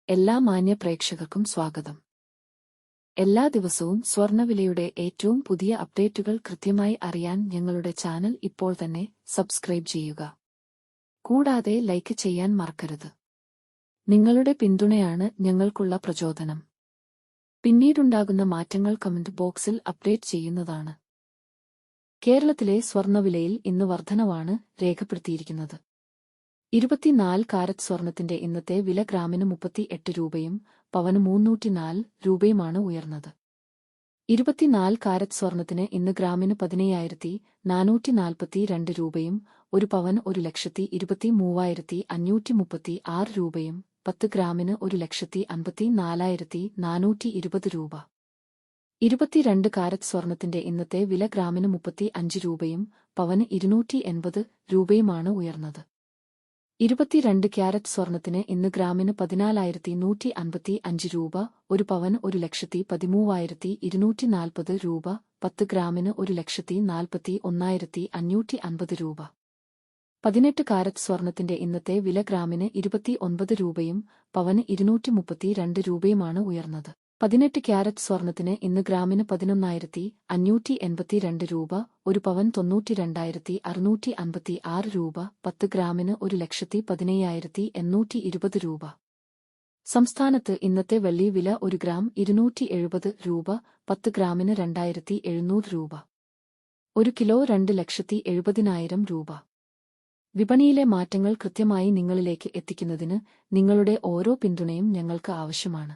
എല്ലാ മാന്യ പ്രേക്ഷകർക്കും സ്വാഗതം. എല്ലാ ദിവസവും സ്വർണ്ണവിലയുടെ ഏറ്റവും പുതിയ അപ്ഡേറ്റുകൾ കൃത്യമായി അറിയാൻ ഞങ്ങളുടെ ചാനൽ ഇപ്പോൾ തന്നെ സബ്സ്ക്രൈബ് ചെയ്യുക. കൂടാതെ ലൈക്ക് ചെയ്യാൻ മറക്കരുത്. നിങ്ങളുടെ പിന്തുണയാണ് ഞങ്ങൾക്കുള്ള പ്രചോദനം. പിന്നീടുണ്ടാകുന്ന മാറ്റങ്ങൾ കമന്റ് ബോക്സിൽ അപ്ഡേറ്റ് ചെയ്യുന്നതാണ്. കേരളത്തിലെ സ്വർണ്ണവിലയിൽ ഇന്ന് വർധനവാണ് രേഖപ്പെടുത്തിയിരിക്കുന്നത്. 24 കാരറ്റ് സ്വർണത്തിന്റെ ഇന്നത്തെ വില ഗ്രാമിന് 38 രൂപയും പവന് 304 രൂപയുമാണ് ഉയർന്നത്. 24 കാരറ്റ് സ്വർണത്തിന് ഇന്ന് ഗ്രാമിന് 15,442 രൂപയും ഒരു പവന് 1,23,536 രൂപയും 10 ഗ്രാമിന് 1,54,420 രൂപ. 22 കാരറ്റ് സ്വർണത്തിന്റെ ഇന്നത്തെ വില ഗ്രാമിന് 35 രൂപയും പവന് 280 രൂപയുമാണ് ഉയർന്നത്. 22 ക്യാരറ്റ് സ്വർണത്തിന് ഇന്ന് ഗ്രാമിന് 14,155 രൂപ, ഒരു പവന് 1,13,240 രൂപ, 10 ഗ്രാമിന് 1,41,550 രൂപ. 18 കാരറ്റ് സ്വർണത്തിന്റെ ഇന്നത്തെ വില ഗ്രാമിന് 29 രൂപയും പവന് 232 രൂപയുമാണ് ഉയർന്നത്. 18 ക്യാരറ്റ് സ്വർണത്തിന് ഇന്ന് ഗ്രാമിന് 11,582 രൂപ, ഒരു പവൻ 92,656 രൂപ, 10 ഗ്രാമിന് 1,17,820 രൂപ. സംസ്ഥാനത്ത് ഇന്നത്തെ വെള്ളി വില 1 ഗ്രാം 270 രൂപ, 10 ഗ്രാമിന് 2,700 രൂപ. 1 കിലോ 2,70,000 രൂപ. വിപണിയിലെ മാറ്റങ്ങൾ കൃത്യമായി നിങ്ങളിലേക്ക് എത്തിക്കുന്നതിന് നിങ്ങളുടെ ഓരോ പിന്തുണയും ഞങ്ങൾക്ക് ആവശ്യമാണ്.